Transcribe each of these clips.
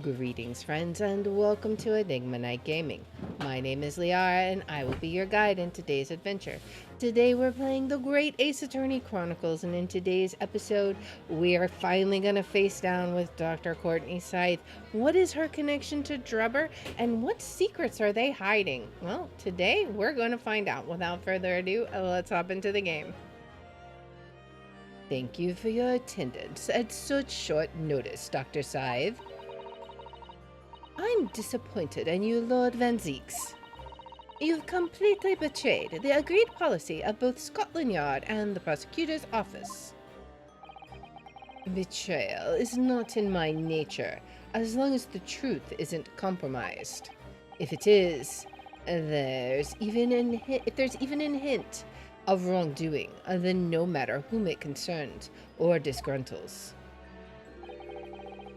Greetings, friends, and welcome to Enigma Night Gaming. My name is Liara, and I will be your guide in today's adventure. Today, we're playing the Great Ace Attorney Chronicles, and in today's episode, we are finally going to face down with Dr. Courtney Sithe. What is her connection to Drebber, and what secrets are they hiding? Well, today, we're going to find out. Without further ado, let's hop into the game. Thank you for your attendance at such short notice, Dr. Sithe. I'm disappointed in you, Lord Van Zeeks. You've completely betrayed the agreed policy of both Scotland Yard and the prosecutor's office. Betrayal is not in my nature, as long as the truth isn't compromised. If it is, if there's even a hint of wrongdoing, then no matter whom it concerns or disgruntles,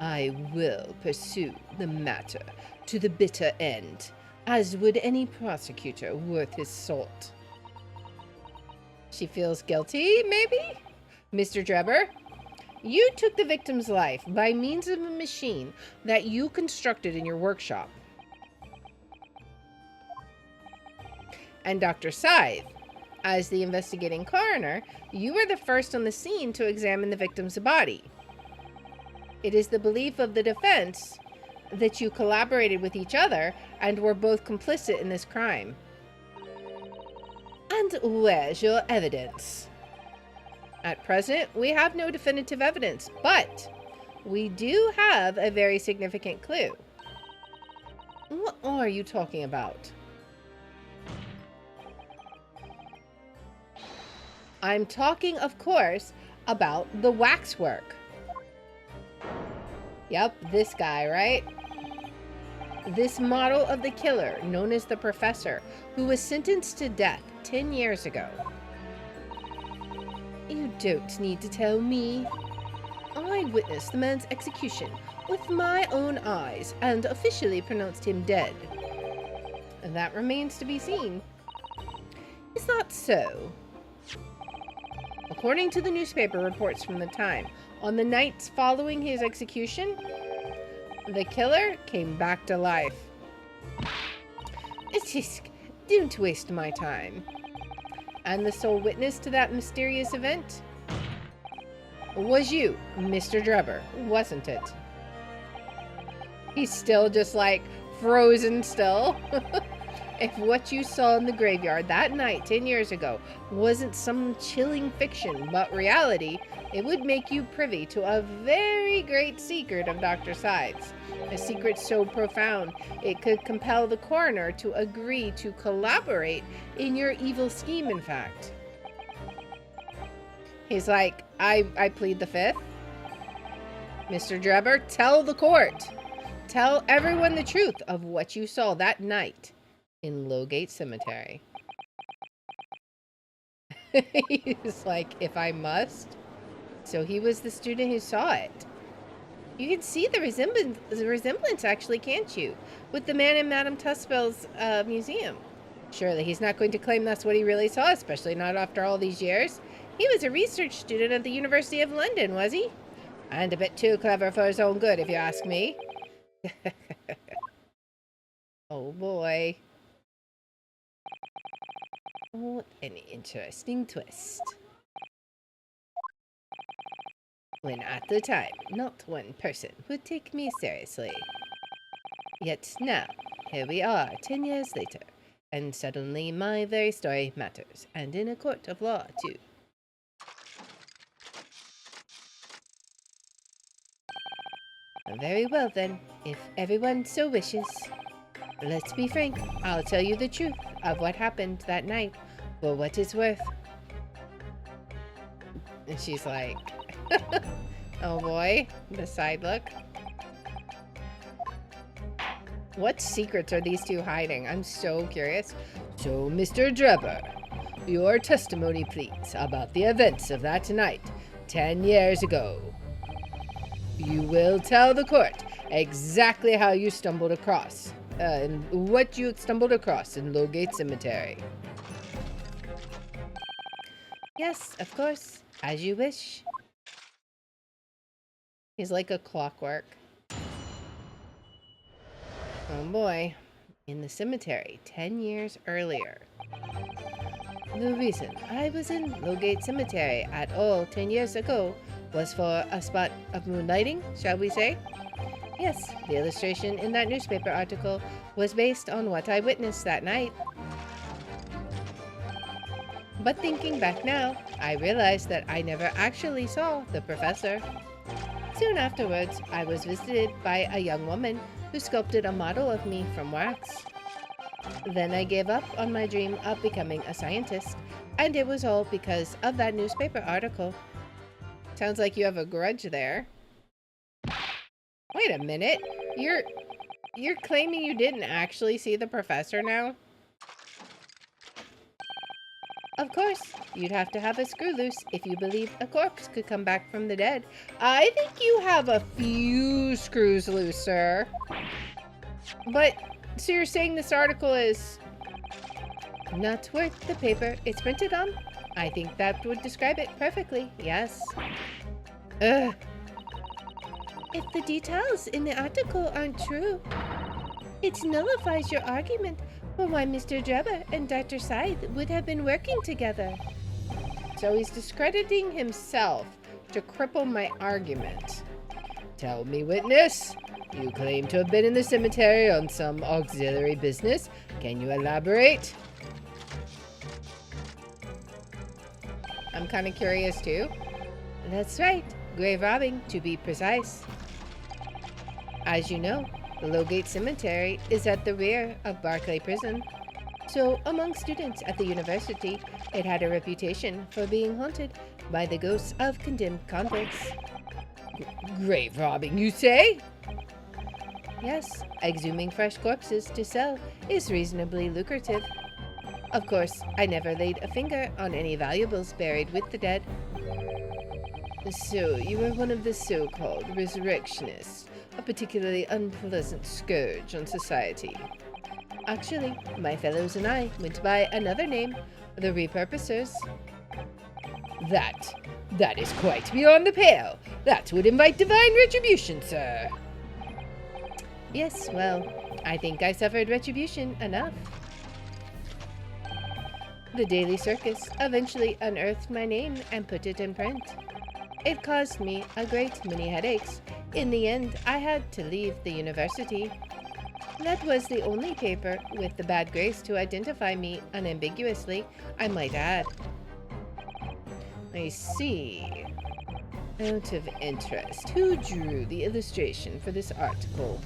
I will pursue the matter to the bitter end, as would any prosecutor worth his salt. She feels guilty, maybe? Mr. Drebber, you took the victim's life by means of a machine that you constructed in your workshop. And Dr. Sithe, as the investigating coroner, you were the first on the scene to examine the victim's body. It is the belief of the defense that you collaborated with each other and were both complicit in this crime. And where's your evidence? At present, we have no definitive evidence, but we do have a very significant clue. What are you talking about? I'm talking, of course, about the waxwork. Yep, this guy, right? This model of the killer, known as the Professor, who was sentenced to death 10 years ago. You don't need to tell me. I witnessed the man's execution with my own eyes and officially pronounced him dead. And that remains to be seen. Is that so? According to the newspaper reports from the time, on the nights following his execution, the killer came back to life. Tisk, don't waste my time. And the sole witness to that mysterious event was you, Mr. Drebber, wasn't it? He's still just like frozen still. If what you saw in the graveyard that night 10 years ago wasn't some chilling fiction but reality, it would make you privy to a very great secret of Dr. Sithe's. A secret so profound it could compel the coroner to agree to collaborate in your evil scheme, in fact. He's like, I plead the fifth. Mr. Drebber, tell the court. Tell everyone the truth of what you saw that night in Lowgate Cemetery. He's like, if I must. So he was the student who saw it. You can see the resemblance actually, can't you? With the man in Madame Tussauds museum. Surely he's not going to claim that's what he really saw, especially not after all these years. He was a research student at the University of London, was he? And a bit too clever for his own good, if you ask me. Oh boy. What an interesting twist. When at the time, not one person would take me seriously. Yet now, here we are 10 years later, and suddenly my very story matters, and in a court of law, too. Very well then, if everyone so wishes. Let's be frank, I'll tell you the truth of what happened that night, for what it's worth. And she's like, oh boy, the side look. What secrets are these two hiding? I'm so curious. So, Mr. Drebber, your testimony, please, about the events of that night 10 years ago. You will tell the court exactly how you stumbled across, and what you stumbled across in Lowgate Cemetery. Yes, of course. As you wish. He's like a clockwork. Oh boy. In the cemetery 10 years earlier. The reason I was in Lowgate Cemetery at all 10 years ago was for a spot of moonlighting, shall we say? Yes, the illustration in that newspaper article was based on what I witnessed that night. But thinking back now, I realized that I never actually saw the professor. Soon afterwards, I was visited by a young woman who sculpted a model of me from wax. Then I gave up on my dream of becoming a scientist, and it was all because of that newspaper article. Sounds like you have a grudge there. Wait a minute. You're claiming you didn't actually see the professor now? Of course, you'd have to have a screw loose if you believed a corpse could come back from the dead. I think you have a few screws loose, sir. But, so you're saying this article is not worth the paper it's printed on? I think that would describe it perfectly, yes. Ugh. If the details in the article aren't true, it nullifies your argument for why Mr. Drebber and Dr. Sithe would have been working together. So he's discrediting himself to cripple my argument. Tell me, witness. You claim to have been in the cemetery on some auxiliary business. Can you elaborate? I'm kind of curious too. That's right. Grave robbing, to be precise. As you know, the Lowgate Cemetery is at the rear of Barclay Prison. So, among students at the university, it had a reputation for being haunted by the ghosts of condemned convicts. Grave robbing, you say? Yes, exhuming fresh corpses to sell is reasonably lucrative. Of course, I never laid a finger on any valuables buried with the dead. So, you were one of the so-called resurrectionists, a particularly unpleasant scourge on society. Actually, my fellows and I went by another name, the repurposers. That is quite beyond the pale. That would invite divine retribution, sir. Yes, well, I think I suffered retribution enough. The Daily Circus eventually unearthed my name and put it in print. It caused me a great many headaches. In the end, I had to leave the university. That was the only paper with the bad grace to identify me unambiguously, I might add. I see. Out of interest, who drew the illustration for this article?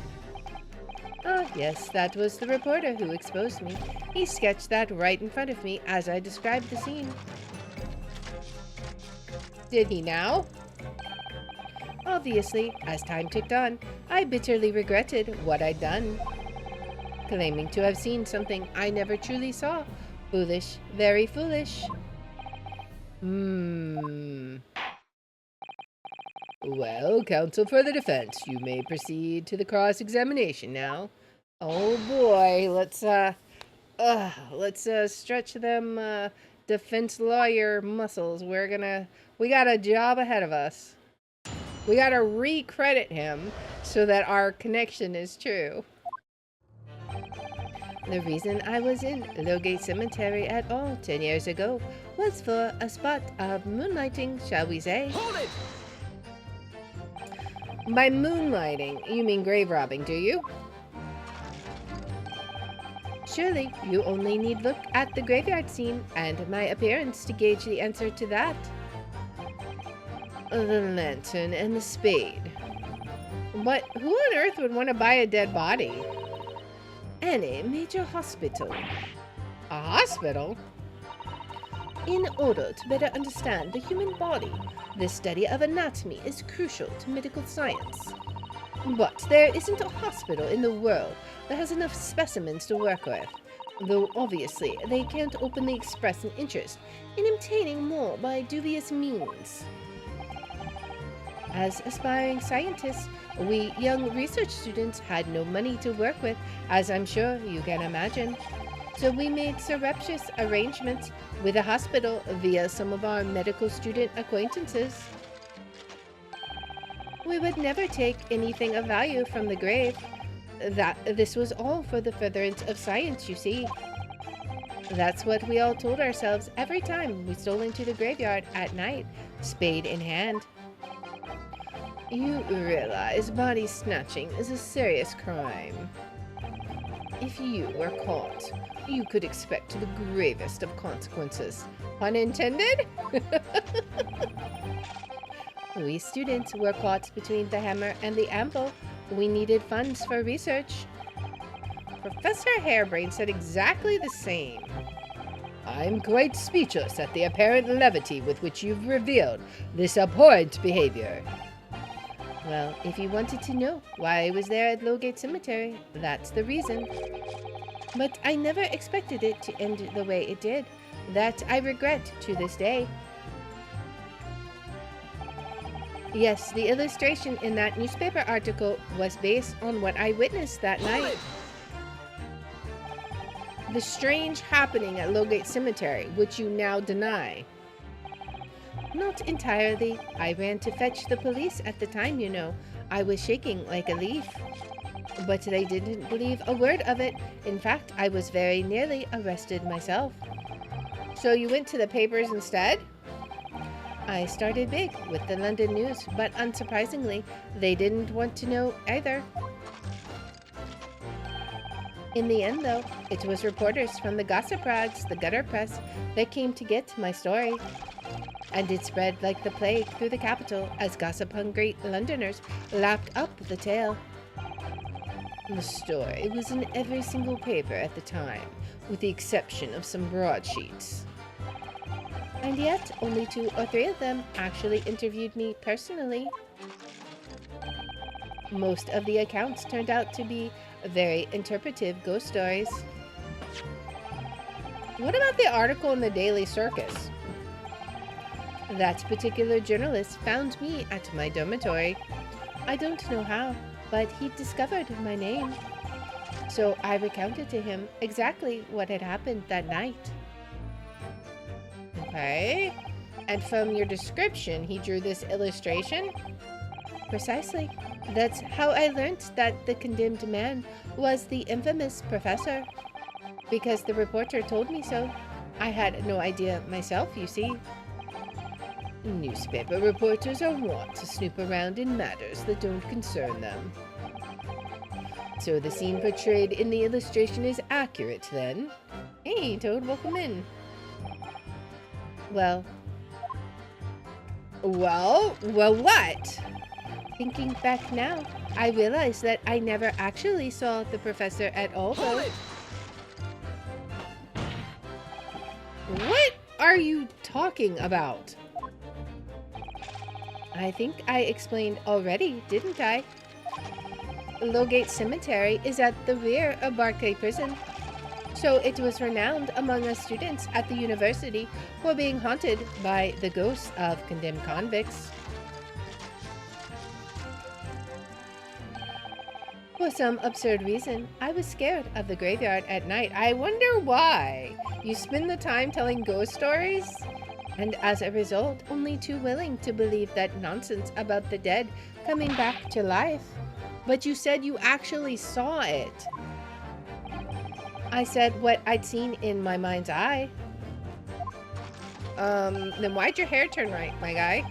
Ah, yes, that was the reporter who exposed me. He sketched that right in front of me as I described the scene. Did he now? Obviously, as time ticked on, I bitterly regretted what I'd done. Claiming to have seen something I never truly saw. Foolish, very foolish. Well, counsel for the defense, you may proceed to the cross-examination now. Oh boy, let's stretch them defense lawyer muscles. We got a job ahead of us. We gotta recredit him so that our connection is true. The reason I was in Lowgate Cemetery at all 10 years ago was for a spot of moonlighting, shall we say. Hold it! By moonlighting, you mean grave robbing, do you? Surely, you only need look at the graveyard scene and my appearance to gauge the answer to that. The lantern and the spade. But who on earth would want to buy a dead body? Any major hospital. A hospital? In order to better understand the human body, the study of anatomy is crucial to medical science. But there isn't a hospital in the world that has enough specimens to work with, though obviously they can't openly express an interest in obtaining more by dubious means. As aspiring scientists, we young research students had no money to work with, as I'm sure you can imagine. So we made surreptitious arrangements with a hospital via some of our medical student acquaintances. We would never take anything of value from the grave, This was all for the furtherance of science, you see. That's what we all told ourselves every time we stole into the graveyard at night, spade in hand. You realize body snatching is a serious crime. If you were caught, you could expect the gravest of consequences. Pun intended? We students were caught between the hammer and the anvil. We needed funds for research. Professor Harebrain said exactly the same. I'm quite speechless at the apparent levity with which you've revealed this abhorrent behavior. Well, if you wanted to know why I was there at Lowgate Cemetery, that's the reason. But I never expected it to end the way it did. That I regret to this day. Yes, the illustration in that newspaper article was based on what I witnessed that night. The strange happening at Lowgate Cemetery, which you now deny. Not entirely. I ran to fetch the police at the time, you know. I was shaking like a leaf. But they didn't believe a word of it. In fact, I was very nearly arrested myself. So you went to the papers instead? I started big with the London News, but unsurprisingly, they didn't want to know either. In the end, though, it was reporters from the gossip rags, the gutter press, that came to get my story. And it spread like the plague through the capital as gossip-hungry Londoners lapped up the tale. The story was in every single paper at the time, with the exception of some broadsheets. And yet, only 2 or 3 of them actually interviewed me personally. Most of the accounts turned out to be very interpretive ghost stories. What about the article in the Daily Circus? That particular journalist found me at my dormitory. I don't know how, but he discovered my name. So I recounted to him exactly what had happened that night. Okay. And from your description, he drew this illustration? Precisely. That's how I learnt that the condemned man was the infamous professor. Because the reporter told me so. I had no idea myself, you see. Newspaper reporters are wont to snoop around in matters that don't concern them. So the scene portrayed in the illustration is accurate, then? Hey, Toad, welcome in. Well, what? Thinking back now, I realize that I never actually saw the professor at all, though. What are you talking about? I think I explained already, didn't I? Lowgate Cemetery is at the rear of Barclay Prison, so it was renowned among us students at the university for being haunted by the ghosts of condemned convicts. For some absurd reason, I was scared of the graveyard at night. I wonder why. You spend the time telling ghost stories? And as a result, only too willing to believe that nonsense about the dead coming back to life. But you said you actually saw it. I said what I'd seen in my mind's eye. Then why'd your hair turn right, my guy?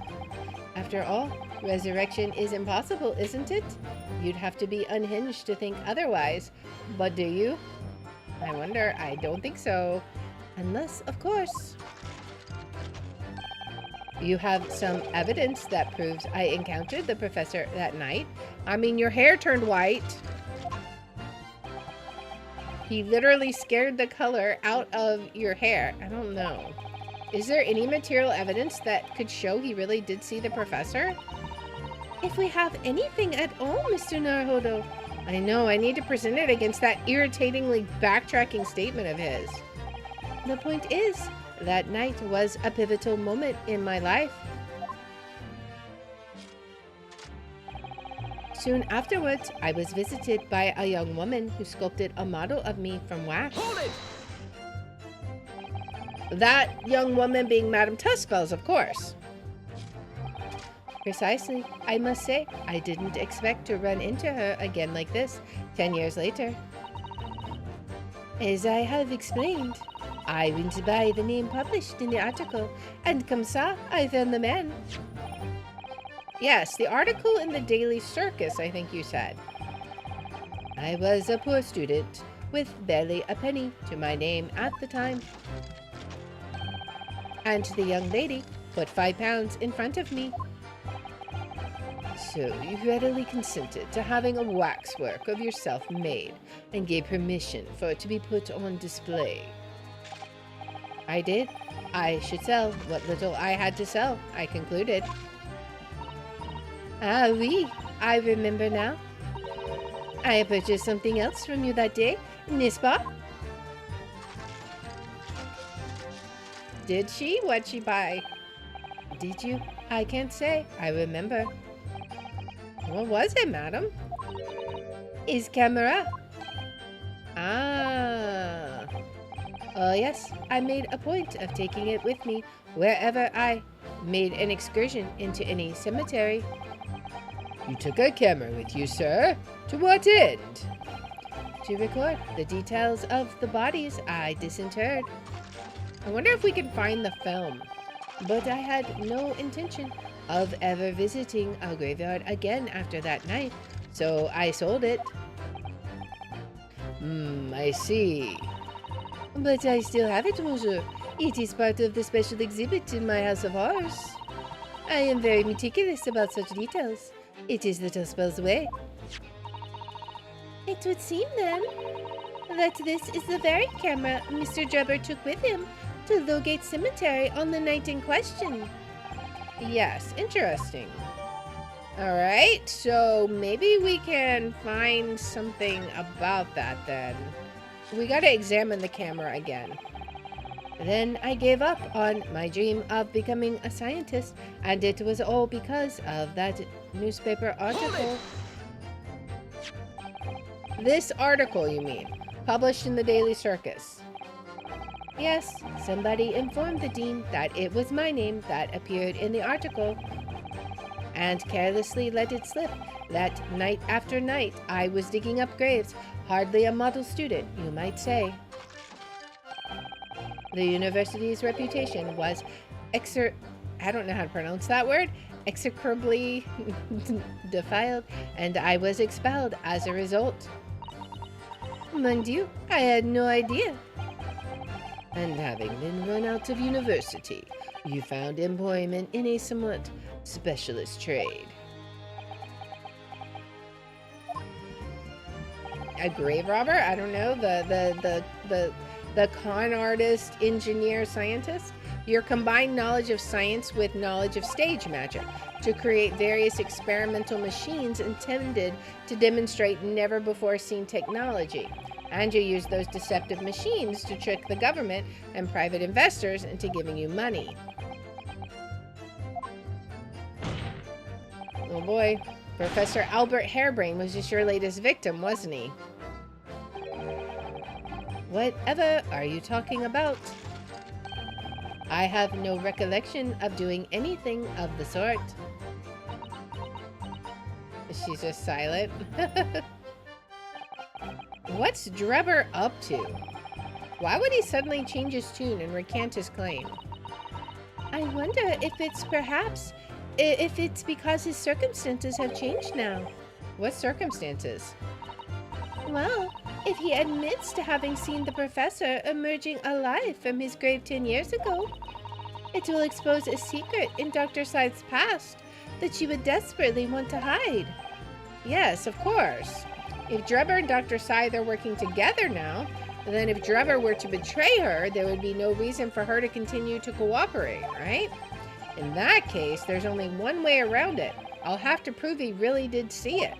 After all, resurrection is impossible, isn't it? You'd have to be unhinged to think otherwise. But do you? I wonder. I don't think so. Unless, of course, you have some evidence that proves I encountered the professor that night. I mean, your hair turned white. He literally scared the color out of your hair. I don't know. Is there any material evidence that could show he really did see the professor? If we have anything at all, Mr. Naruhodo. I know, I need to present it against that irritatingly backtracking statement of his. The point is, that night was a pivotal moment in my life. Soon afterwards, I was visited by a young woman who sculpted a model of me from wax. Hold it! That young woman being Madame Tussfells, of course. Precisely. I must say, I didn't expect to run into her again like this 10 years later. As I have explained, I went by the name published in the article, and comme ça, I found the man. Yes, the article in the Daily Circus, I think you said. I was a poor student, with barely a penny to my name at the time. And the young lady put £5 in front of me. So you readily consented to having a waxwork of yourself made and gave permission for it to be put on display. I did. I should sell what little I had to sell, I concluded. Ah oui, I remember now. I purchased something else from you that day, n'est-ce pas? Did she? What'd she buy? Did you? I can't say. I remember. What was it, madam? His camera. Ah. Oh, yes. I made a point of taking it with me wherever I made an excursion into any cemetery. You took a camera with you, sir? To what end? To record the details of the bodies I disinterred. I wonder if we can find the film. But I had no intention of ever visiting a graveyard again after that night, so I sold it. I see. But I still have it, monsieur. It is part of the special exhibit in my house of horrors. I am very meticulous about such details. It is the Tuspel's way. It would seem, then, that this is the very camera Mr. Drebber took with him to Logate Cemetery on the night in question. Yes, interesting. Alright, so maybe we can find something about that then. We gotta examine the camera again. Then I gave up on my dream of becoming a scientist, and it was all because of that newspaper article. This article, you mean? Published in the Daily Circus. Yes, somebody informed the dean that it was my name that appeared in the article, and carelessly let it slip that night after night I was digging up graves. Hardly a model student, you might say. The university's reputation was I don't know how to pronounce that word, execrably defiled, and I was expelled as a result. Mon Dieu, I had no idea. And having been run out of university, you found employment in a somewhat specialist trade. A grave robber? I don't know. The con artist, engineer, scientist? Your combined knowledge of science with knowledge of stage magic to create various experimental machines intended to demonstrate never-before-seen technology. And you use those deceptive machines to trick the government and private investors into giving you money. Oh boy, Professor Albert Hairbrain was just your latest victim, wasn't he? Whatever are you talking about? I have no recollection of doing anything of the sort. She's just silent. What's Drebber up to? Why would he suddenly change his tune and recant his claim? I wonder if it's because his circumstances have changed now. What circumstances? Well, if he admits to having seen the professor emerging alive from his grave 10 years ago, it will expose a secret in Dr. Sithe's past that she would desperately want to hide. Yes, of course. If Drebber and Dr. Sithe are working together now, then if Drebber were to betray her, there would be no reason for her to continue to cooperate, right? In that case, there's only one way around it. I'll have to prove he really did see it.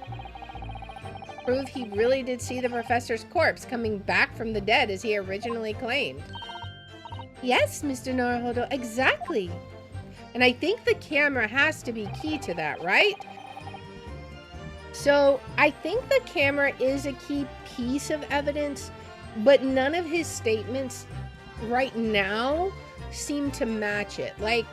Prove he really did see the professor's corpse coming back from the dead as he originally claimed. Yes, Mr. Naruhodo, exactly. And I think the camera has to be key to that, right? So I think the camera is a key piece of evidence, but none of his statements right now seem to match it. Like,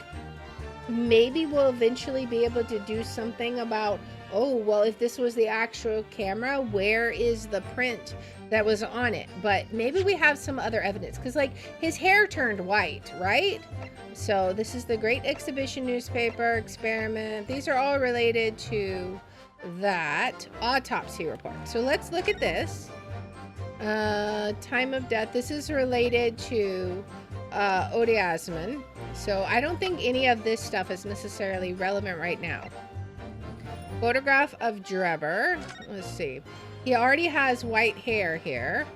maybe we'll eventually be able to do something about, oh, well, if this was the actual camera, where is the print that was on it? But maybe we have some other evidence, because like his hair turned white, right? So this is the Great Exhibition newspaper experiment. These are all related to that autopsy report. So let's look at this. Time of death. This is related to Odiasman. So I don't think any of this stuff is necessarily relevant right now. Photograph of Drebber. Let's see. He already has white hair here.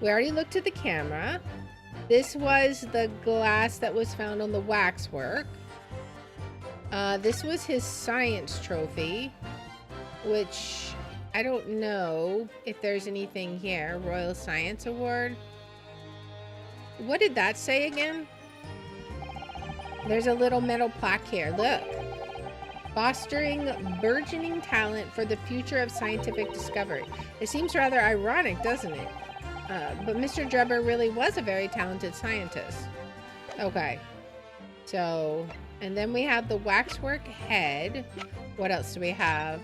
We already looked at the camera. This was the glass that was found on the waxwork. This was his science trophy, which I don't know if there's anything here. Royal Science Award. What did that say again? There's a little metal plaque here. Look. Fostering burgeoning talent for the future of scientific discovery. It seems rather ironic, doesn't it? But Mr. Drebber really was a very talented scientist. Okay. So, and then we have the waxwork head. What else do we have?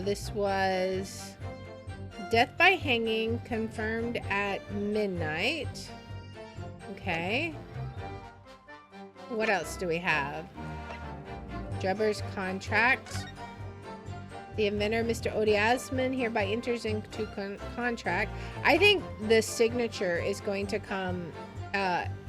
This was death by hanging confirmed at midnight. Okay. What else do we have? Drebber's contract. The inventor, Mr. Odiasman, hereby enters into contract. I think the signature is going to come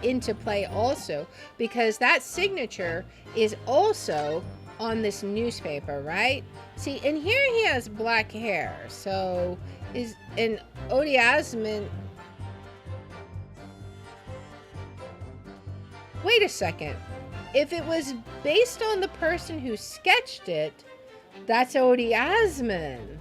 into play also, because that signature is also on this newspaper, right? See, and here he has black hair. So is an Odiasman. Wait a second. If it was based on the person who sketched it, that's Odiasman.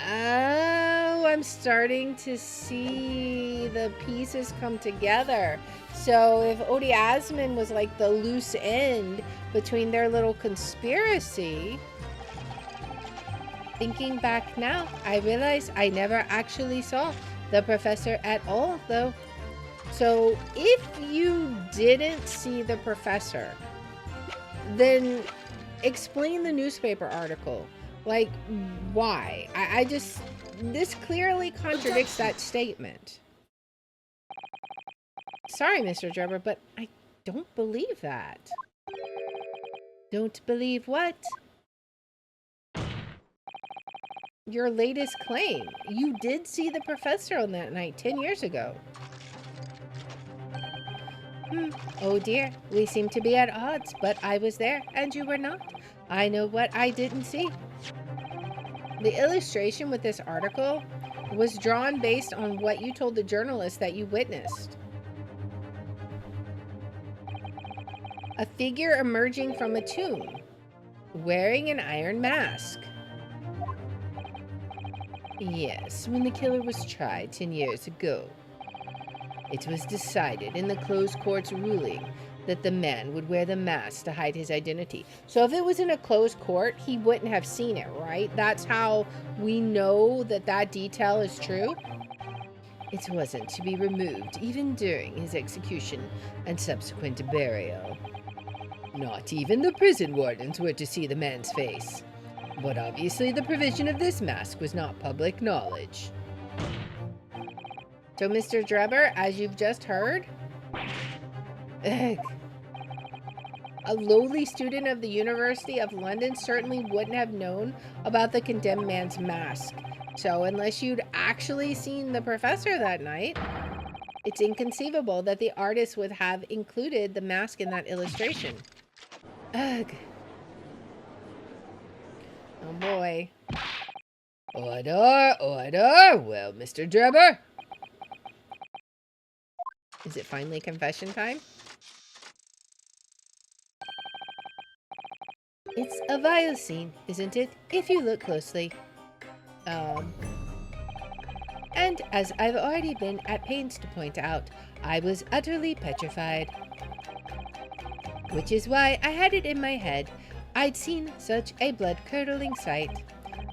Oh, I'm starting to see the pieces come together. So if Odiasman was like the loose end between their little conspiracy, thinking back now, I realize I never actually saw the professor at all, though. So if you didn't see the professor, then explain the newspaper article. Like, why? I just, this clearly contradicts that statement. Sorry, Mr. Drebber, but I don't believe that. Don't believe what? Your latest claim. You did see the professor on that night 10 years ago. Oh dear, we seem to be at odds, but I was there and you were not. I know what I didn't see. The illustration with this article was drawn based on what you told the journalist that you witnessed. A figure emerging from a tomb, wearing an iron mask. Yes, when the killer was tried 10 years ago, it was decided in the closed court's ruling that the man would wear the mask to hide his identity. So if it was in a closed court, he wouldn't have seen it, right? That's how we know that that detail is true. It wasn't to be removed even during his execution and subsequent burial. Not even the prison wardens were to see the man's face. But obviously the provision of this mask was not public knowledge. So, Mr. Drebber, as you've just heard, a lowly student of the University of London certainly wouldn't have known about the condemned man's mask. So, unless you'd actually seen the professor that night, it's inconceivable that the artist would have included the mask in that illustration. Ugh. Oh boy. Order, order. Well, Mr. Drebber. Is it finally confession time? It's a vile scene, isn't it? If you look closely. And as I've already been at pains to point out, I was utterly petrified. Which is why I had it in my head I'd seen such a blood-curdling sight.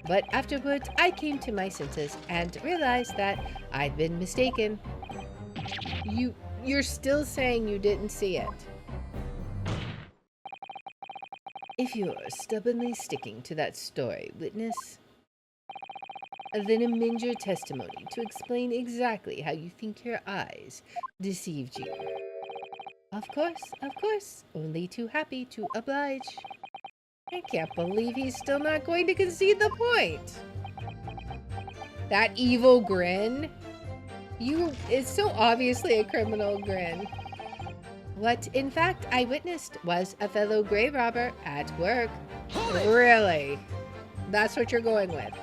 But afterwards, I came to my senses and realized that I'd been mistaken. you're still saying you didn't see it. If you're stubbornly sticking to that story, witness, then amend your testimony to explain exactly how you think your eyes deceived you. Of course. Only too happy to oblige. I can't believe he's still not going to concede the point. That evil grin. It's so obviously a criminal grin. What, in fact, I witnessed was a fellow grave robber at work. Really? That's what you're going with?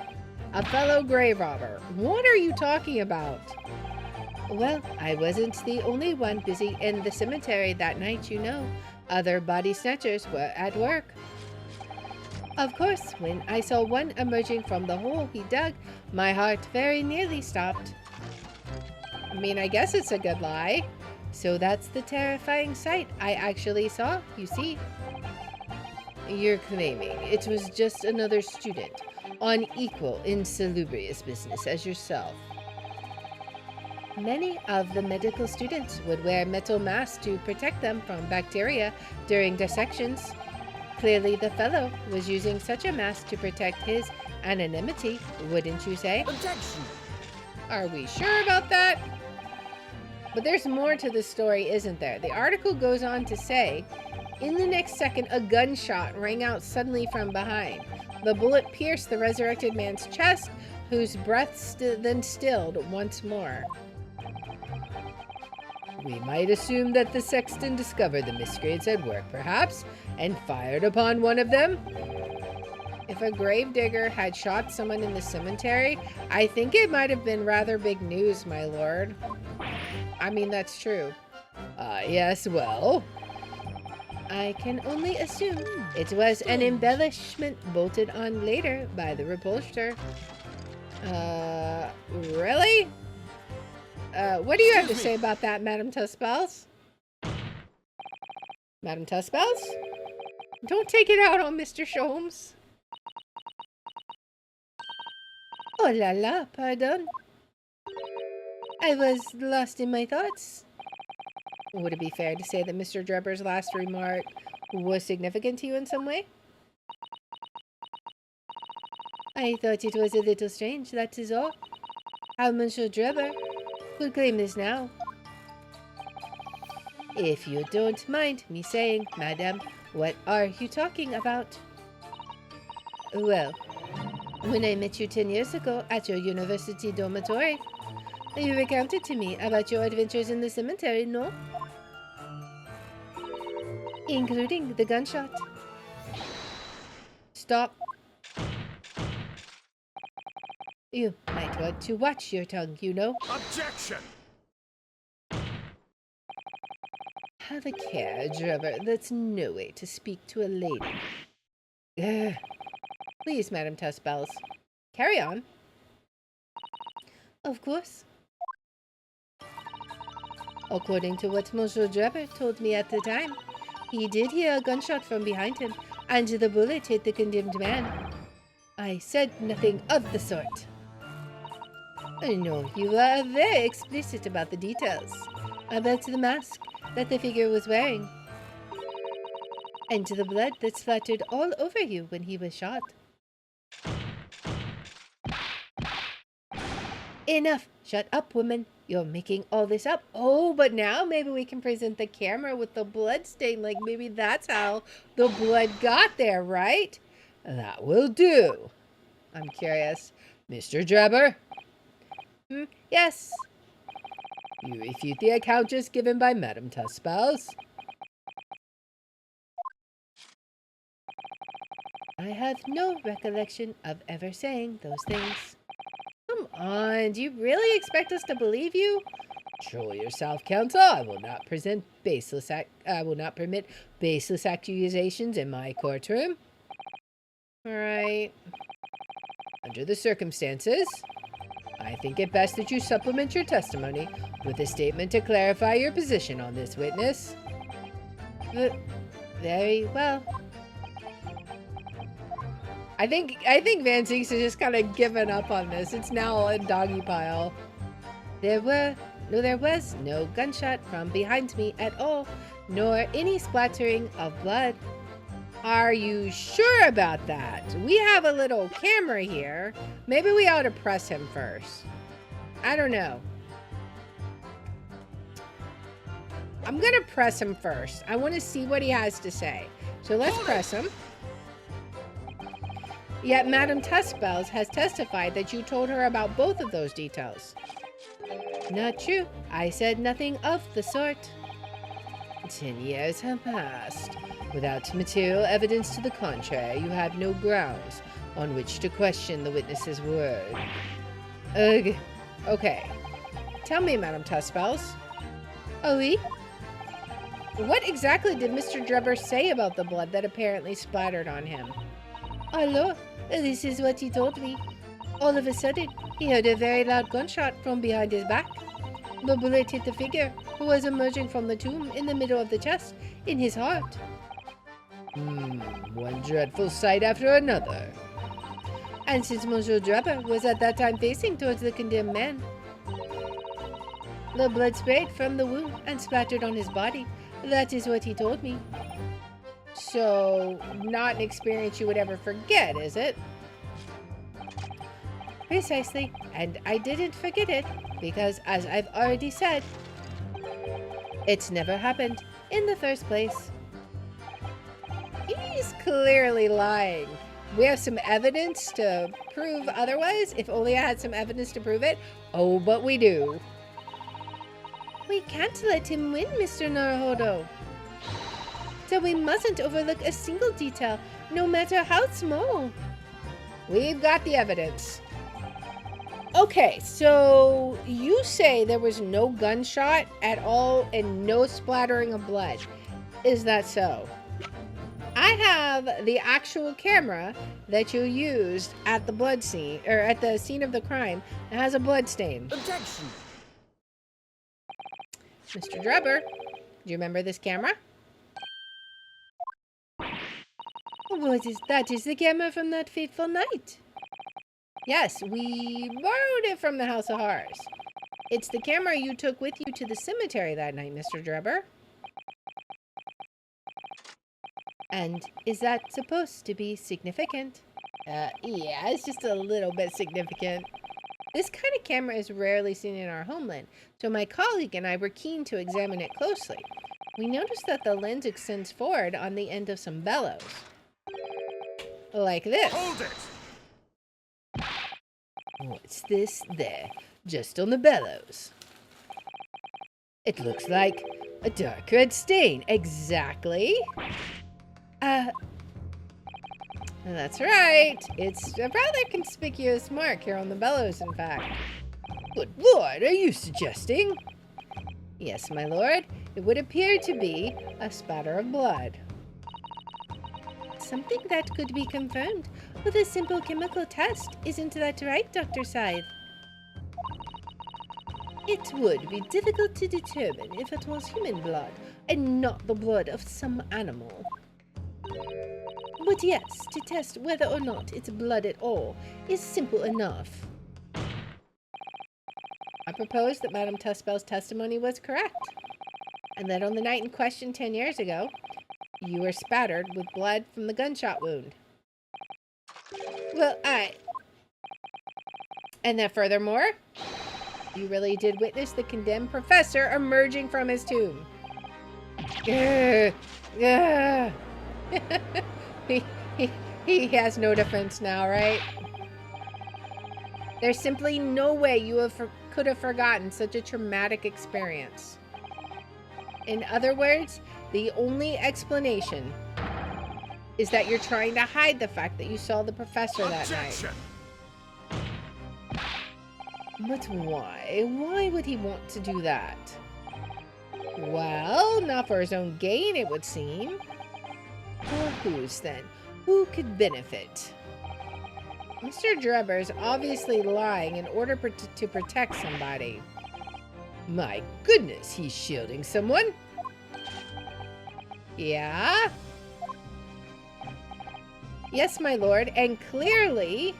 A fellow grave robber. What are you talking about? Well, I wasn't the only one busy in the cemetery that night, you know. Other body snatchers were at work. Of course, when I saw one emerging from the hole he dug, my heart very nearly stopped. I mean, I guess it's a good lie. So that's the terrifying sight I actually saw, you see. You're claiming it was just another student on equal insalubrious business as yourself. Many of the medical students would wear metal masks to protect them from bacteria during dissections. Clearly, the fellow was using such a mask to protect his anonymity, wouldn't you say? Objection! Are we sure about that? But there's more to the story, isn't there? The article goes on to say, in the next second, a gunshot rang out suddenly from behind. The bullet pierced the resurrected man's chest, whose breath then stilled once more. We might assume that the sexton discovered the miscreants at work, perhaps, and fired upon one of them. If a gravedigger had shot someone in the cemetery, I think it might have been rather big news, my lord. I mean, that's true. Yes, well, I can only assume it was an embellishment bolted on later by the upholsterer. Really? What do you have to say about that, Madame Tuspels? Madame Tuspels? Don't take it out on Mr. Sholmes. Oh la la, pardon. I was lost in my thoughts. Would it be fair to say that Mr. Drebber's last remark was significant to you in some way? I thought it was a little strange, that is all. How Monsieur Drebber could claim this now. If you don't mind me saying, madame, what are you talking about? Well, when I met you 10 years ago at your university dormitory, you recounted to me about your adventures in the cemetery, no? Including the gunshot. Stop. You might want to watch your tongue, you know. Objection! Have a care, Drebber. That's no way to speak to a lady. Ugh. Please, Madame Tuspels. Carry on. Of course. According to what Monsieur Drebber told me at the time, he did hear a gunshot from behind him, and the bullet hit the condemned man. I said nothing of the sort. I know you are very explicit about the details, about the mask that the figure was wearing, and the blood that splattered all over you when he was shot. Enough! Shut up, woman. You're making all this up. Oh, but now maybe we can present the camera with the blood stain. Like maybe that's how the blood got there, right? That will do. I'm curious. Mr. Drebber? Yes. You refute the account just given by Madame Tuspels. I have no recollection of ever saying those things. Come on, do you really expect us to believe you? Control yourself, counsel. I will not permit baseless accusations in my courtroom. All right. Under the circumstances, I think it best that you supplement your testimony with a statement to clarify your position on this witness. Very well. I think Van Zinks has just kind of given up on this. It's now a doggy pile. There were No, there was no gunshot from behind me at all, nor any splattering of blood. Are you sure about that? We have a little camera here. Maybe we ought to press him first. I don't know. I'm gonna press him first. I want to see what he has to say. So let's press him. Yet Madame Tussbells has testified that you told her about both of those details. Not true. I said nothing of the sort. 10 years have passed. Without material evidence to the contrary, you have no grounds on which to question the witness's word. Ugh. Okay. Tell me, Madame Tussbells. Oui? What exactly did Mr. Drebber say about the blood that apparently splattered on him? Alors, this is what he told me. All of a sudden, he heard a very loud gunshot from behind his back. The bullet hit the figure who was emerging from the tomb in the middle of the chest, in his heart. One dreadful sight after another. And since Monsieur Drebber was at that time facing towards the condemned man, the blood sprayed from the wound and splattered on his body. That is what he told me. So, not an experience you would ever forget, is it? Precisely, and I didn't forget it, because as I've already said, it's never happened in the first place. He's clearly lying. We have some evidence to prove otherwise. If only I had some evidence to prove it. Oh, but we do. We can't let him win, Mr. Naruhodo. So we mustn't overlook a single detail, no matter how small. We've got the evidence. Okay, so you say there was no gunshot at all and no splattering of blood. Is that so? I have the actual camera that you used at the blood scene, or at the scene of the crime. It has a blood stain. Objection! Mr. Drebber, do you remember this camera? That is the camera from that fateful night. Yes, we borrowed it from the House of Horrors. It's the camera you took with you to the cemetery that night, Mr. Drebber. And is that supposed to be significant? Yeah, it's just a little bit significant. This kind of camera is rarely seen in our homeland, so my colleague and I were keen to examine it closely. We noticed that the lens extends forward on the end of some bellows. Like this. Hold it! What's this there, just on the bellows? It looks like a dark red stain. Exactly. That's right. It's a rather conspicuous mark here on the bellows, in fact. Good Lord, are you suggesting? Yes, my lord. It would appear to be a spatter of blood. Something that could be confirmed with a simple chemical test. Isn't that right, Dr. Sithe? It would be difficult to determine if it was human blood and not the blood of some animal. But yes, to test whether or not it's blood at all is simple enough. I propose that Madame Tussbells' testimony was correct, and that on the night in question 10 years ago, you were spattered with blood from the gunshot wound. Well, and that furthermore, you really did witness the condemned professor emerging from his tomb. He has no defense now, right? There's simply no way you could have forgotten such a traumatic experience. In other words, the only explanation is that you're trying to hide the fact that you saw the professor that night. But why? Why would he want to do that? Well, not for his own gain, it would seem. For whose then? Who could benefit? Mr. Drebber is obviously lying in order to protect somebody. My goodness, he's shielding someone. Yeah? Yes, my lord, and clearly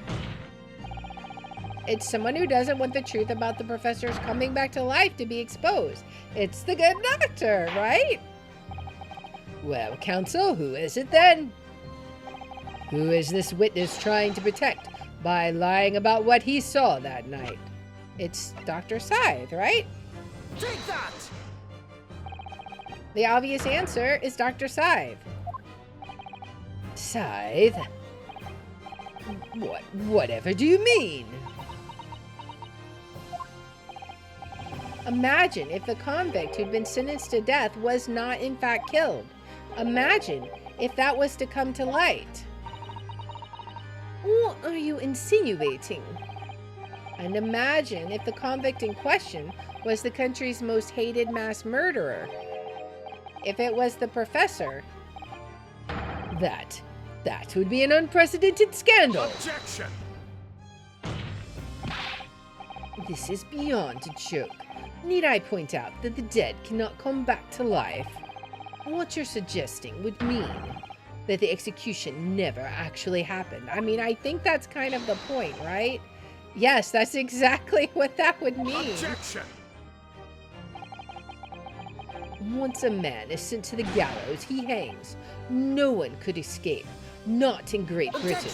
It's someone who doesn't want the truth about the professor's coming back to life to be exposed. It's the good doctor, right? Well, counsel, who is it then? Who is this witness trying to protect by lying about what he saw that night? It's Dr. Sithe, right? Take that! The obvious answer is Dr. Sithe. Sithe? Whatever do you mean? Imagine if the convict who'd been sentenced to death was not in fact killed. Imagine if that was to come to light. What are you insinuating? And imagine if the convict in question was the country's most hated mass murderer. If it was the professor, that would be an unprecedented scandal. Objection! This is beyond a joke. Need I point out that the dead cannot come back to life? What you're suggesting would mean that the execution never actually happened. I mean, I think that's kind of the point, right? Yes, that's exactly what that would mean. Objection! Once a man is sent to the gallows, he hangs. No one could escape. Not in Great Britain.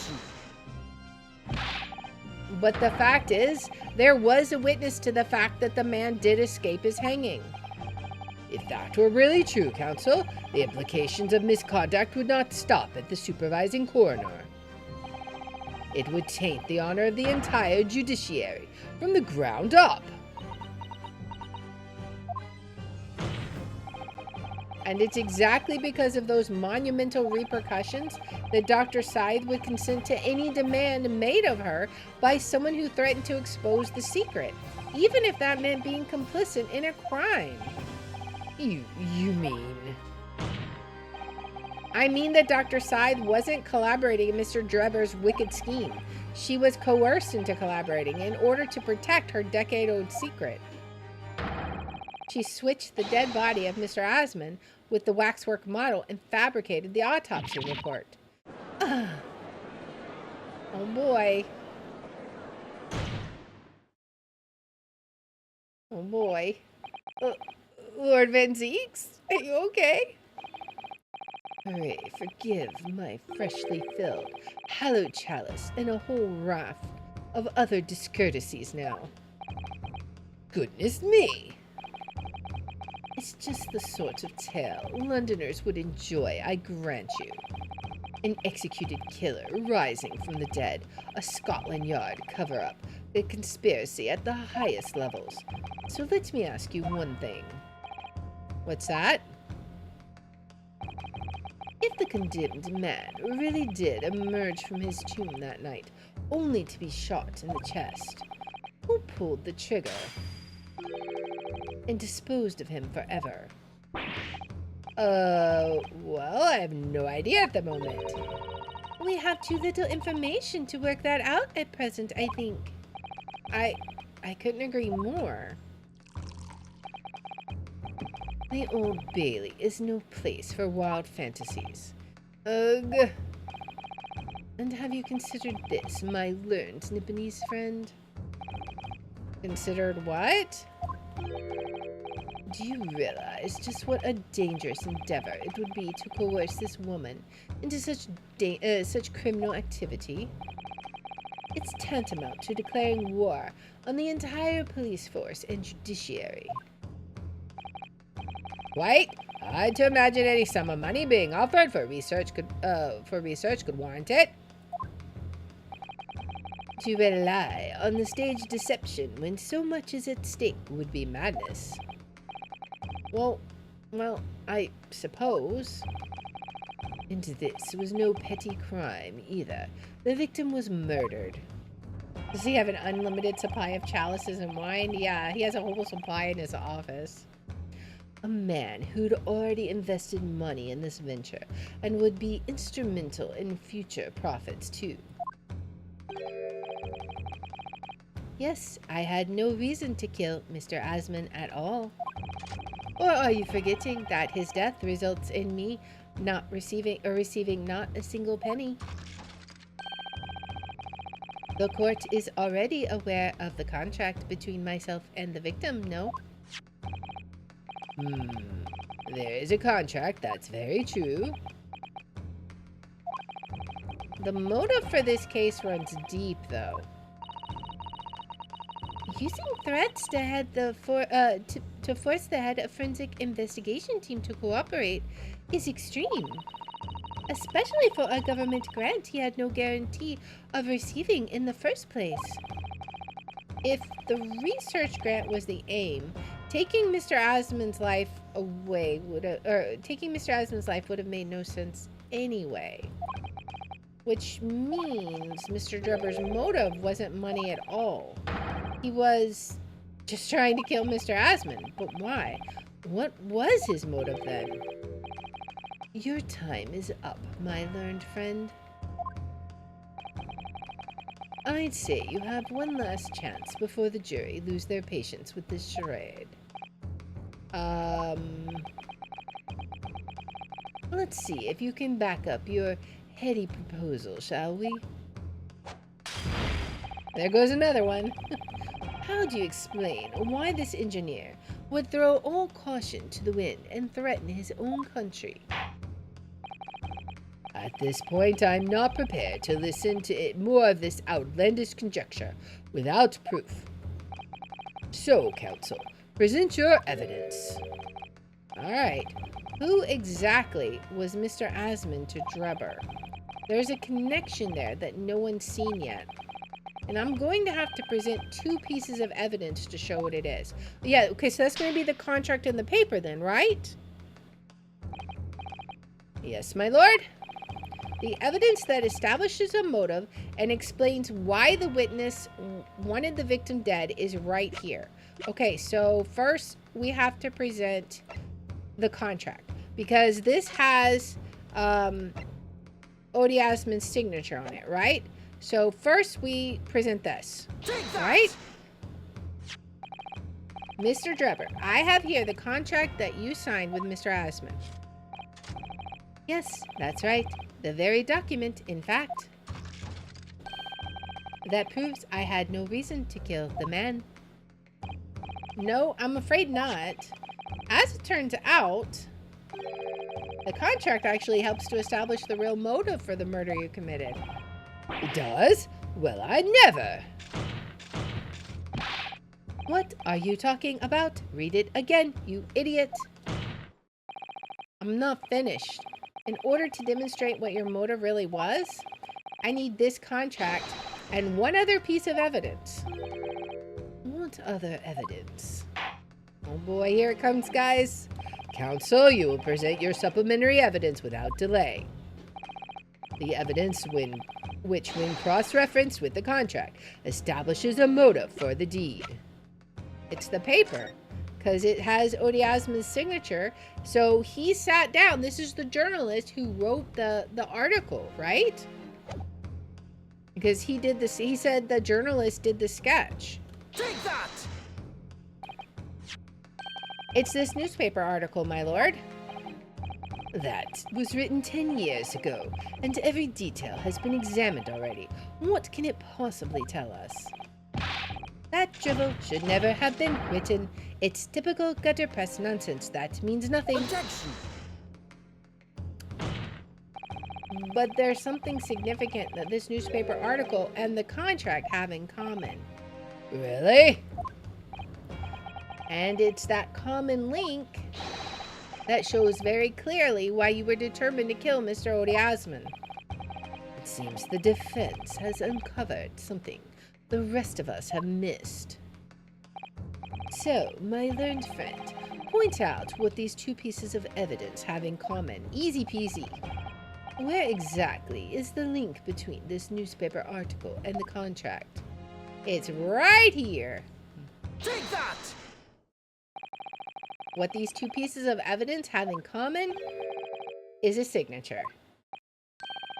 But the fact is, there was a witness to the fact that the man did escape his hanging. If that were really true, counsel, the implications of misconduct would not stop at the supervising coroner. It would taint the honor of the entire judiciary from the ground up. And it's exactly because of those monumental repercussions that Dr. Sithe would consent to any demand made of her by someone who threatened to expose the secret, even if that meant being complicit in a crime. You mean? I mean that Dr. Sithe wasn't collaborating in Mr. Drebber's wicked scheme. She was coerced into collaborating in order to protect her decade-old secret. She switched the dead body of Mr. Asman with the waxwork model and fabricated the autopsy report. Oh boy. Oh boy. Lord Van Zeeks, are you okay? Pray, forgive my freshly filled, hallowed chalice and a whole raft of other discourtesies now. Goodness me! It's just the sort of tale Londoners would enjoy, I grant you. An executed killer rising from the dead, a Scotland Yard cover-up, a conspiracy at the highest levels. So let me ask you one thing. What's that? If the condemned man really did emerge from his tomb that night, only to be shot in the chest, who pulled the trigger and disposed of him forever? Well, I have no idea at the moment. We have too little information to work that out at present, I think. I couldn't agree more. The Old Bailey is no place for wild fantasies. Ugh. And have you considered this, my learned Nipponese friend? Considered what? Do you realize just what a dangerous endeavor it would be to coerce this woman into such criminal activity? It's tantamount to declaring war on the entire police force and judiciary. Quite. Hard to imagine any sum of money being offered for research could warrant it. To rely on the stage deception when so much is at stake would be madness. Well, I suppose. And this was no petty crime either. The victim was murdered. Does he have an unlimited supply of chalices and wine? Yeah, he has a whole supply in his office. A man who'd already invested money in this venture and would be instrumental in future profits too. Yes, I had no reason to kill Mr. Asman at all. Or are you forgetting that his death results in me not receiving not a single penny? The court is already aware of the contract between myself and the victim, no? There is a contract, that's very true. The motive for this case runs deep, though. Using threats to force the head of forensic investigation team to cooperate is extreme. Especially for a government grant he had no guarantee of receiving in the first place. If the research grant was the aim, taking Mr. Osmond's life away would have made no sense anyway. Which means Mr. Drebber's motive wasn't money at all. He was just trying to kill Mr. Osmond. But why? What was his motive then? Your time is up, my learned friend. I'd say you have one last chance before the jury lose their patience with this charade. Let's see if you can back up your heady proposal, shall we? There goes another one. How do you explain why this engineer would throw all caution to the wind and threaten his own country? At this point, I'm not prepared to listen to more of this outlandish conjecture without proof. So, counsel, present your evidence. All right. Who exactly was Mr. Osmond to Drebber? There's a connection there that no one's seen yet. And I'm going to have to present 2 pieces of evidence to show what it is. Yeah, okay, so that's going to be the contract and the paper then, right? Yes, my lord. The evidence that establishes a motive and explains why the witness wanted the victim dead is right here. Okay, so first we have to present the contract because this has Odie Osmond's signature on it, right? So first we present this, right? Mr. Drebber, I have here the contract that you signed with Mr. Osmond. Yes, that's right. The very document, in fact. That proves I had no reason to kill the man. No, I'm afraid not. As it turns out, the contract actually helps to establish the real motive for the murder you committed. It does? Well, I never. What are you talking about? Read it again, you idiot. I'm not finished. In order to demonstrate what your motive really was, I need this contract and one other piece of evidence. What other evidence? Oh boy, here it comes, guys. Counsel, you will present your supplementary evidence without delay. The evidence, which when cross-referenced with the contract, establishes a motive for the deed. It's the paper, because it has Odie Osmond's signature. So he sat down. This is the journalist who wrote the article, right? Because he did this. He said the journalist did the sketch. Take that! It's this newspaper article, my lord. That was written 10 years ago, and every detail has been examined already. What can it possibly tell us? That drivel should never have been written. It's typical gutter press nonsense that means nothing. Objection! But there's something significant that this newspaper article and the contract have in common. Really? And it's that common link that shows very clearly why you were determined to kill Mr. Odie Osmond. It seems the defense has uncovered something the rest of us have missed. So, my learned friend, point out what these 2 pieces of evidence have in common. Easy peasy. Where exactly is the link between this newspaper article and the contract? It's right here. Take that! What these 2 pieces of evidence have in common is a signature.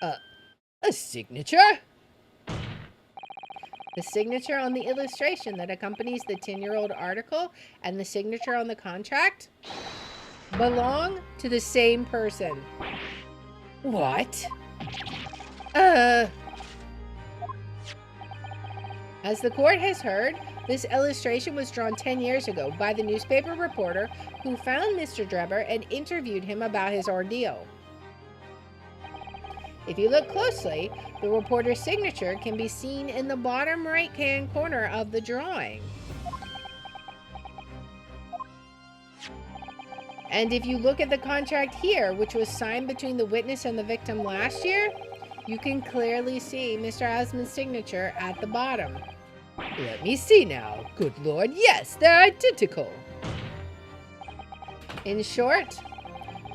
A signature? The signature on the illustration that accompanies the 10-year-old article and the signature on the contract belong to the same person. What? As the court has heard, this illustration was drawn 10 years ago by the newspaper reporter who found Mr. Drebber and interviewed him about his ordeal. If you look closely, the reporter's signature can be seen in the bottom right-hand corner of the drawing. And if you look at the contract here, which was signed between the witness and the victim last year, you can clearly see Mr. Asman's signature at the bottom. Let me see now. Good Lord, yes, they're identical. In short,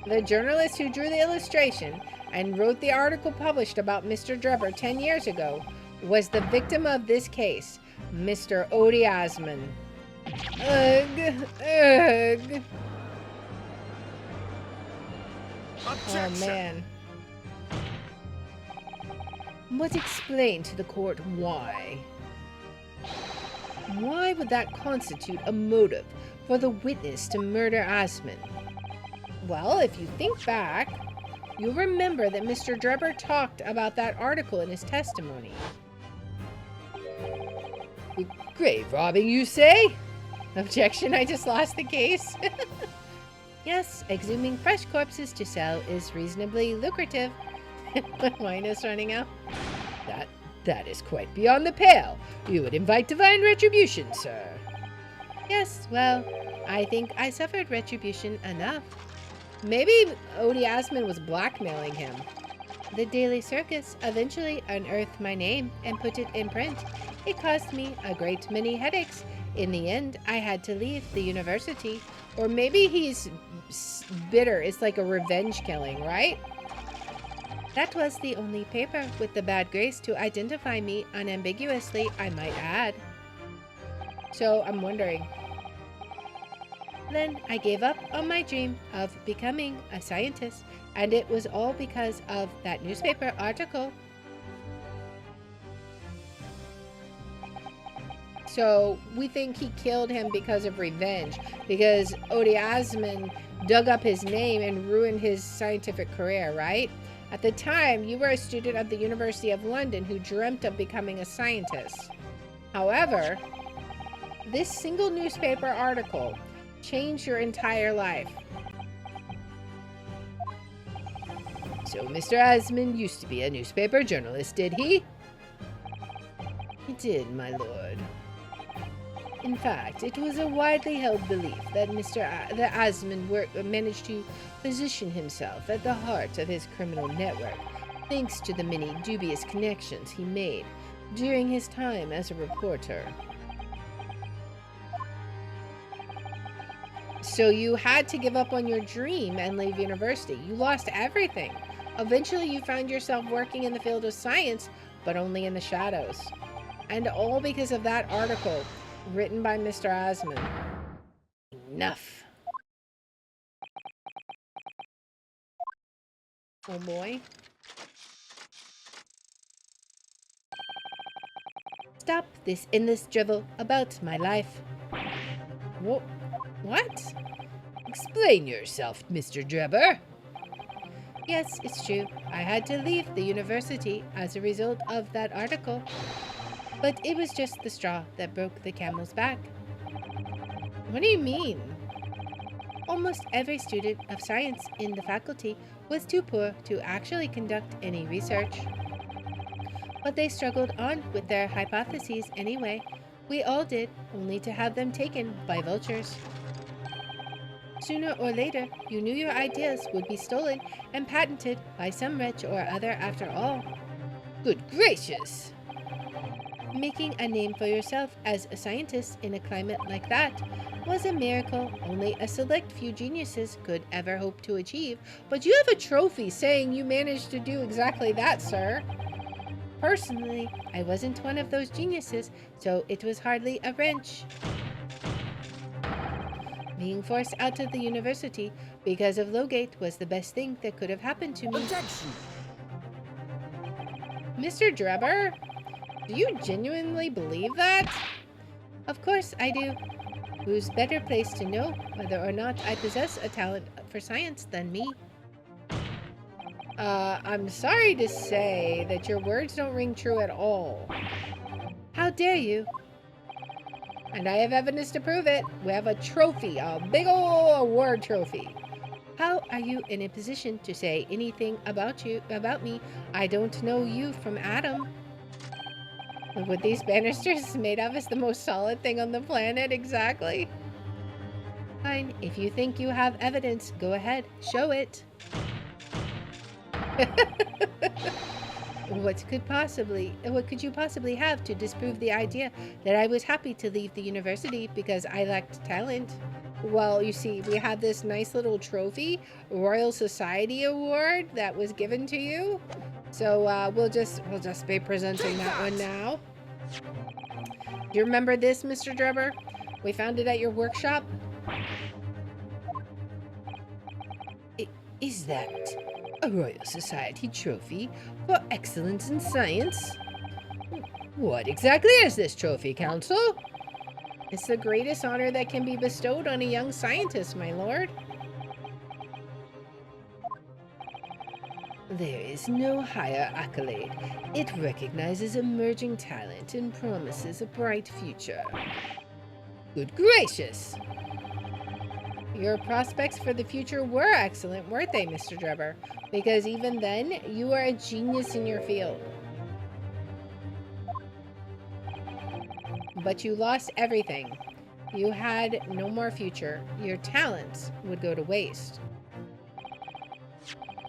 the journalist who drew the illustration and wrote the article published about Mr. Drebber 10 years ago was the victim of this case, Mr. Odie Asman. Ugh, ugh. Objection. Oh, man. But explain to the court why. Why would that constitute a motive for the witness to murder Asman? Well, if you think back, you'll remember that Mr. Drebber talked about that article in his testimony. Grave robbing, you say? Objection, I just lost the case. Yes, exhuming fresh corpses to sell is reasonably lucrative. My wine is running out. That is quite beyond the pale. You would invite divine retribution, sir. Yes, well, I think I suffered retribution enough. Maybe Odie Asman was blackmailing him. The Daily Circus eventually unearthed my name and put it in print. It caused me a great many headaches. In the end, I had to leave the university. Or maybe he's bitter. It's like a revenge killing, right? That was the only paper with the bad grace to identify me unambiguously, I might add. So I'm wondering. Then I gave up on my dream of becoming a scientist, and it was all because of that newspaper article. So we think he killed him because of revenge, because Odie Asman dug up his name and ruined his scientific career, right? At the time, you were a student at the University of London who dreamt of becoming a scientist. However, this single newspaper article changed your entire life. So Mr. Asman used to be a newspaper journalist, did he? He did, my lord. In fact, it was a widely held belief that that Asman managed to position himself at the heart of his criminal network, thanks to the many dubious connections he made during his time as a reporter. So you had to give up on your dream and leave university. You lost everything. Eventually, you found yourself working in the field of science, but only in the shadows. And all because of that article written by Mr. Asman. Enough. Oh boy. Stop this endless drivel about my life. What? Explain yourself, Mr. Drebber. Yes, it's true. I had to leave the university as a result of that article. But it was just the straw that broke the camel's back. What do you mean? Almost every student of science in the faculty was too poor to actually conduct any research. But they struggled on with their hypotheses anyway. We all did, only to have them taken by vultures. Sooner or later, you knew your ideas would be stolen and patented by some wretch or other after all. Good gracious! Making a name for yourself as a scientist in a climate like that was a miracle only a select few geniuses could ever hope to achieve. But you have a trophy saying you managed to do exactly that, sir. Personally, I wasn't one of those geniuses, so it was hardly a wrench. Being forced out of the university because of Lowgate was the best thing that could have happened to me. Objection. Mr. Drebber? Do you genuinely believe that? Of course I do. Who's better placed to know whether or not I possess a talent for science than me? I'm sorry to say that your words don't ring true at all. How How dare you? And I have evidence to prove it. We have a trophy, a big ol' award trophy. How are you in a position to say anything about me? I don't know you from Adam. What these banisters made of is the most solid thing on the planet, exactly. Fine, if you think you have evidence, go ahead, show it. What could you possibly have to disprove the idea that I was happy to leave the university because I lacked talent? Well, you see, we had this nice little trophy, Royal Society Award, that was given to you. So we'll just be presenting that one now. Do you remember this, Mr. Drebber? We found it at your workshop. Is that a Royal Society trophy for excellence in science? What exactly is this trophy, Council? It's the greatest honor that can be bestowed on a young scientist, my lord. There is no higher accolade. It recognizes emerging talent and promises a bright future. Good gracious! Your prospects for the future were excellent, weren't they, Mr. Drebber? Because even then, you were a genius in your field. But you lost everything. You had no more future. Your talents would go to waste.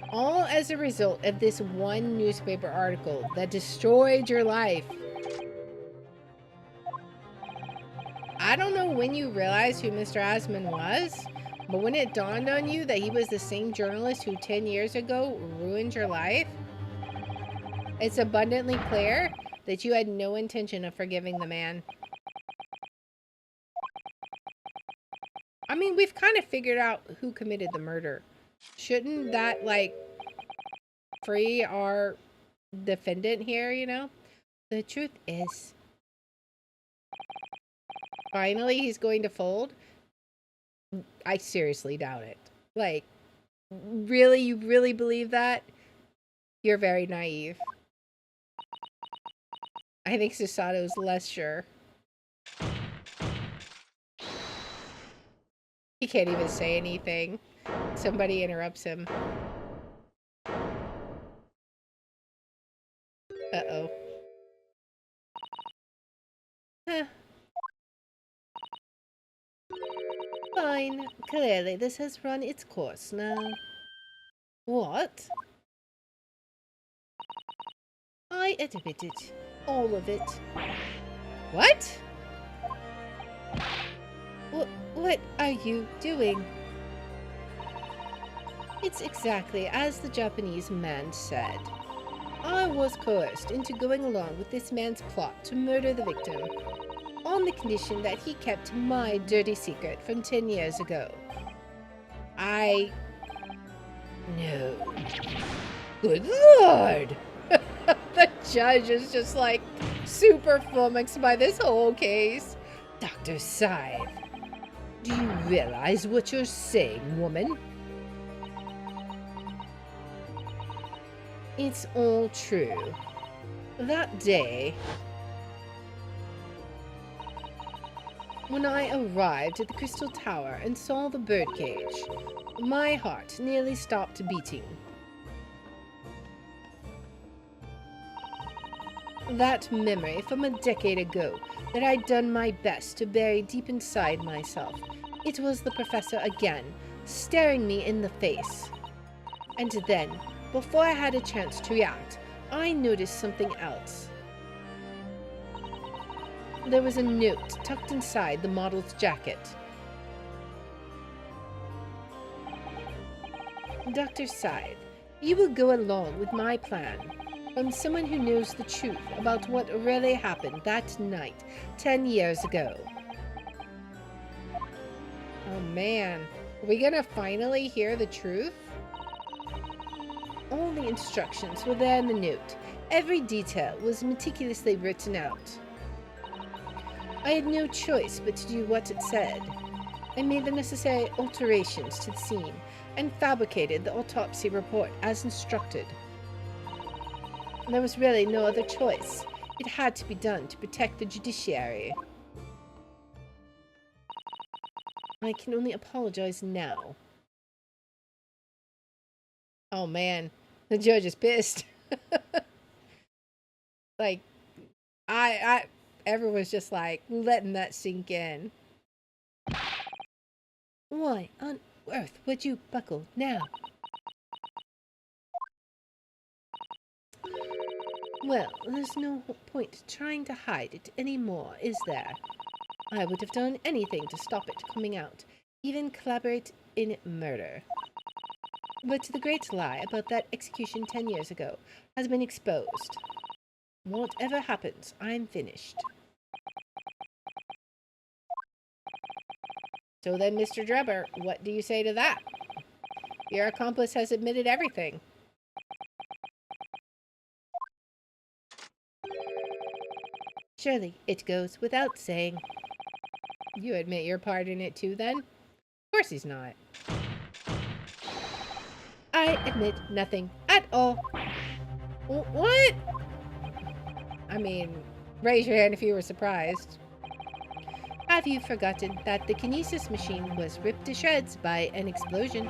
All as a result of this one newspaper article that destroyed your life. I don't know when you realized who Mr. Asman was, but when it dawned on you that he was the same journalist who 10 years ago ruined your life, it's abundantly clear that you had no intention of forgiving the man. I mean, we've kind of figured out who committed the murder. Shouldn't that, like, free our defendant here, you know? The truth is, finally he's going to fold. I seriously doubt it. Like, really? You really believe that? You're very naive. I think Susato's less sure. He can't even say anything. Somebody interrupts him. Uh-oh. Huh. Fine. Clearly, this has run its course now. What? I admit it. All of it. What? What are you doing? It's exactly as the Japanese man said. I was coerced into going along with this man's plot to murder the victim, on the condition that he kept my dirty secret from 10 years ago. No. Good Lord! The judge is just like super flummoxed by this whole case. Dr. Sithe, do you realize what you're saying, woman? It's all true. That day, when I arrived at the Crystal Tower and saw the birdcage, my heart nearly stopped beating. That memory from a decade ago that I'd done my best to bury deep inside myself. It was the professor again, staring me in the face. And then, before I had a chance to react, I noticed something else. There was a note tucked inside the model's jacket. Dr. Sithe, you will go along with my plan. From someone who knows the truth about what really happened that night 10 years ago. Oh man, are we gonna finally hear the truth? All the instructions were there in the note. Every detail was meticulously written out. I had no choice but to do what it said. I made the necessary alterations to the scene and fabricated the autopsy report as instructed. There was really no other choice. It had to be done to protect the judiciary. I can only apologize now. Oh man, the judge is pissed. Like, everyone's just like letting that sink in. Why on earth would you buckle now? Well, there's no point trying to hide it anymore, is there? I would have done anything to stop it coming out, even collaborate in murder. But the great lie about that execution 10 years ago has been exposed. Whatever happens, I'm finished. So then, Mr. Drebber, what do you say to that? Your accomplice has admitted everything. Surely it goes without saying. You admit your part in it too, then? Of course he's not. I admit nothing at all. What? I mean, raise your hand if you were surprised. Have you forgotten that the kinesis machine was ripped to shreds by an explosion?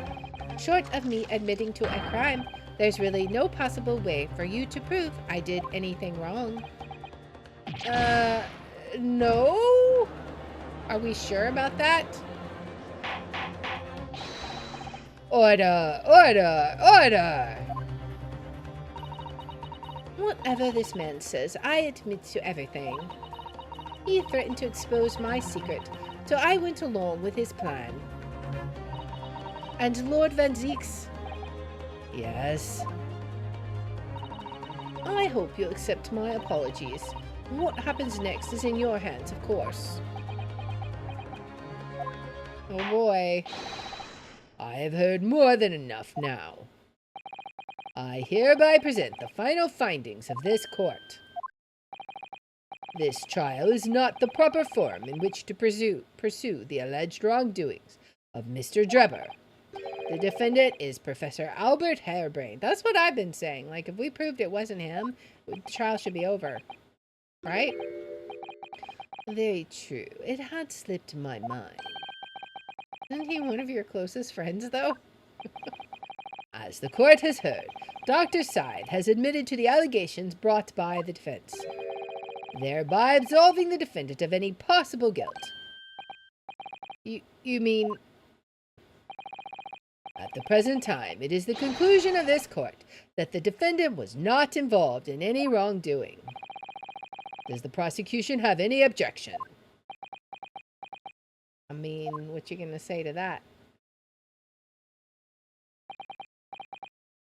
Short of me admitting to a crime, there's really no possible way for you to prove I did anything wrong. No? Are we sure about that? Order! Order! Order! Whatever this man says, I admit to everything. He threatened to expose my secret, so I went along with his plan. And Lord Van Zieks? Yes? I hope you'll accept my apologies. What happens next is in your hands, of course. Oh boy. I have heard more than enough now. I hereby present the final findings of this court. This trial is not the proper forum in which to pursue the alleged wrongdoings of Mr. Drebber. The defendant is Professor Albert Harebrained. That's what I've been saying. Like, if we proved it wasn't him, the trial should be over. Right? Very true. It had slipped my mind. Isn't he one of your closest friends, though? As the court has heard, Dr. Sithe has admitted to the allegations brought by the defense, thereby absolving the defendant of any possible guilt. You mean... At the present time, it is the conclusion of this court that the defendant was not involved in any wrongdoing. Does the prosecution have any objection? I mean, what you gonna say to that?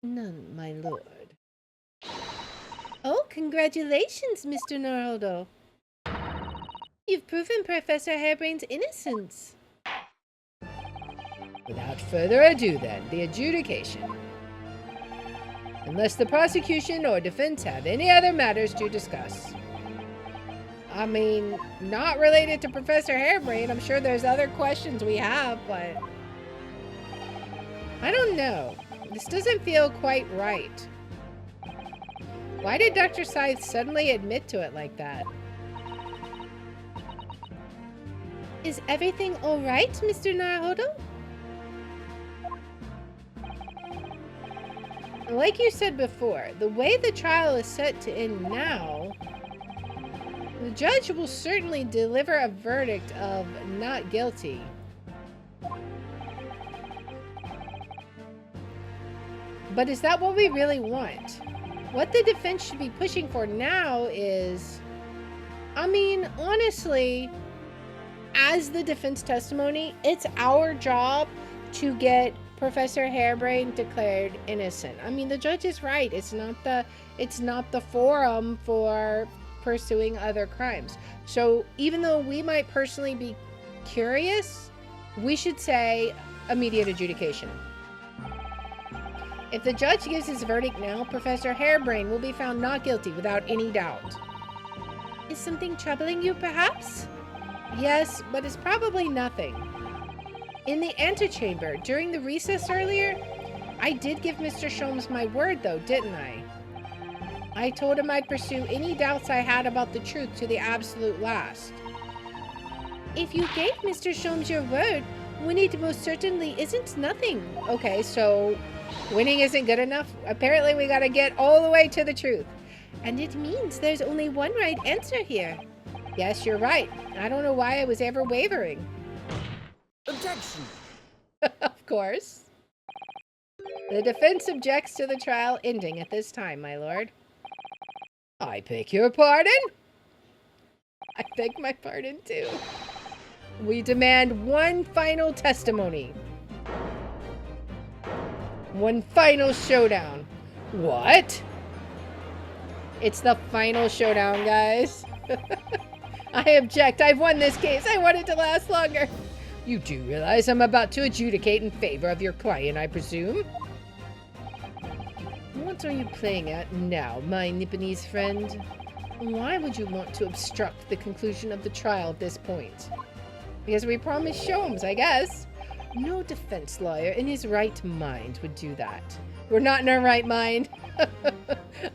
None, my lord. Oh, congratulations, Mr. Naraldo. You've proven Professor Harebrained's innocence. Without further ado, then, the adjudication. Unless the prosecution or defense have any other matters to discuss. I mean, not related to Professor Harebrained. I'm sure there's other questions we have, but... I don't know. This doesn't feel quite right. Why did Dr. Sithe suddenly admit to it like that? Is everything all right, Mr. Naruhodo? Like you said before, the way the trial is set to end now, the judge will certainly deliver a verdict of not guilty. But is that what we really want? What the defense should be pushing for now is... I mean, honestly, as the defense testimony, it's our job to get Professor Harebrained declared innocent. I mean, the judge is right. It's not the forum for pursuing other crimes. So even though we might personally be curious, we should say immediate adjudication. If the judge gives his verdict now, Professor Harebrained will be found not guilty without any doubt. Is something troubling you, perhaps? Yes, but it's probably nothing. In the antechamber, during the recess earlier, I did give Mr. Sholmes my word, though, didn't I? I told him I'd pursue any doubts I had about the truth to the absolute last. If you gave Mr. Sholmes your word, winning most certainly isn't nothing. Okay, so winning isn't good enough? Apparently we gotta get all the way to the truth. And it means there's only one right answer here. Yes, you're right. I don't know why I was ever wavering. Objection. Of course. The defense objects to the trial ending at this time, my lord. I beg your pardon? I beg my pardon, too. We demand one final testimony. One final showdown. What? It's the final showdown, guys. I object. I've won this case. I want it to last longer. You do realize I'm about to adjudicate in favor of your client, I presume? What are you playing at now, my Nipponese friend? Why would you want to obstruct the conclusion of the trial at this point? Because we promised Sholmes, I guess. No defense lawyer in his right mind would do that. We're not in our right mind.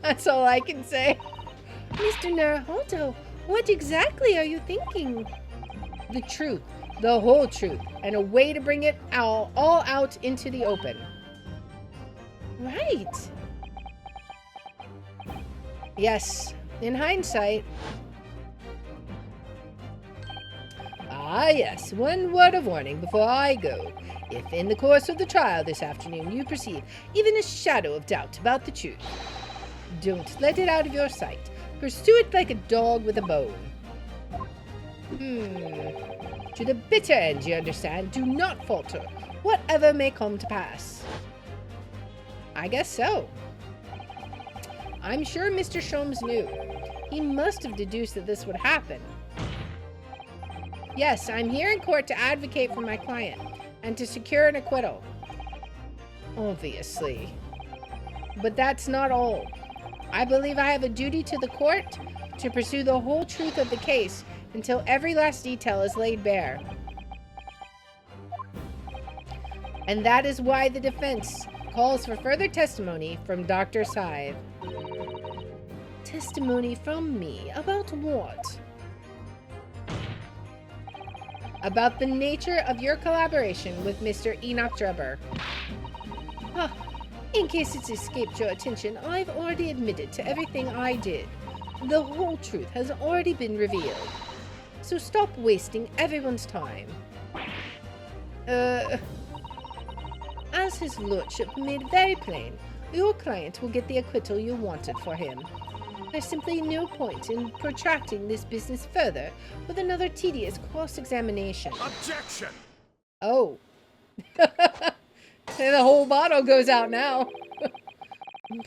That's all I can say. Mr. Naruhodo, what exactly are you thinking? The truth, the whole truth, and a way to bring it all out into the open. Right. Yes, in hindsight. Ah, yes, one word of warning before I go. If in the course of the trial this afternoon you perceive even a shadow of doubt about the truth, don't let it out of your sight. Pursue it like a dog with a bone. To the bitter end, you understand. Do not falter, whatever may come to pass. I guess so. I'm sure Mr. Sholmes knew. He must have deduced that this would happen. Yes, I'm here in court to advocate for my client and to secure an acquittal. Obviously. But that's not all. I believe I have a duty to the court to pursue the whole truth of the case until every last detail is laid bare. And that is why the defense calls for further testimony from Dr. Sithe. Testimony from me? About what? About the nature of your collaboration with Mr. Enoch Drebber. In case it's escaped your attention, I've already admitted to everything I did. The whole truth has already been revealed. So stop wasting everyone's time. As his lordship made very plain, your client will get the acquittal you wanted for him. There's simply no point in protracting this business further with another tedious cross-examination. Objection! Oh. The whole bottle goes out now.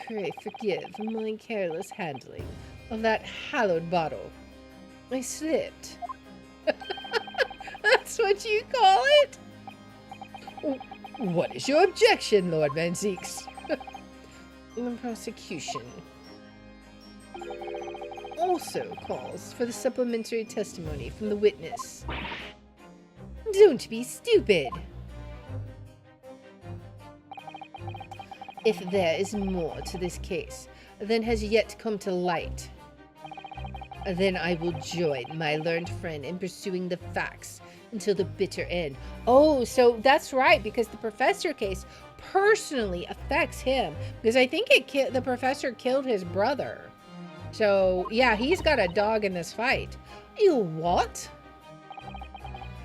Pray forgive my careless handling of that hallowed bottle. I slipped. That's what you call it? What is your objection, Lord Van Zieks? The prosecution also calls for the supplementary testimony from the witness. Don't be stupid. If there is more to this case than has yet come to light, then I will join my learned friend in pursuing the facts until the bitter end. Oh, so that's right, because the professor case personally affects him, because I think the professor killed his brother. So, yeah, he's got a dog in this fight. You what?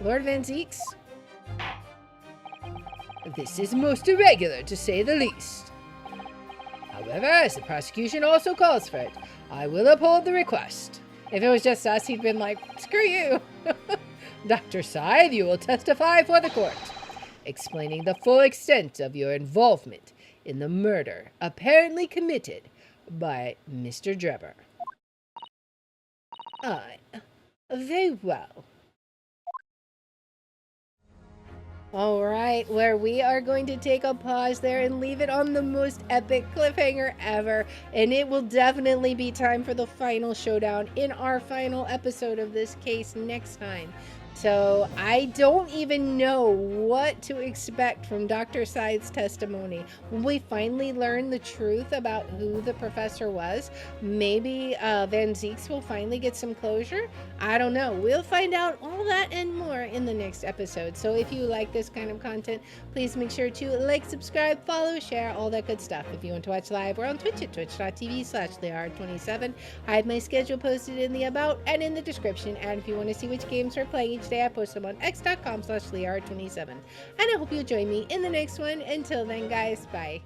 Lord Van Zieks? This is most irregular, to say the least. However, as the prosecution also calls for it, I will uphold the request. If it was just us, he'd been like, screw you. Dr. Sithe, you will testify for the court, explaining the full extent of your involvement in the murder apparently committed by Mr. Drebber. Aye, very well. All right, where we are going to take a pause there and leave it on the most epic cliffhanger ever. And it will definitely be time for the final showdown in our final episode of this case next time. So I don't even know what to expect from Dr. Sithe's testimony. When we finally learn the truth about who the professor was, maybe Van Zeeks will finally get some closure. I don't know. We'll find out all that and more in the next episode. So if you like this kind of content, please make sure to like, subscribe, follow, share, all that good stuff. If you want to watch live, we're on Twitch at twitch.tv/Liara27. I have my schedule posted in the about and in the description. And if you want to see which games we're playing each day, I post them on x.com/Liara27. And I hope you'll join me in the next one. Until then, guys, bye.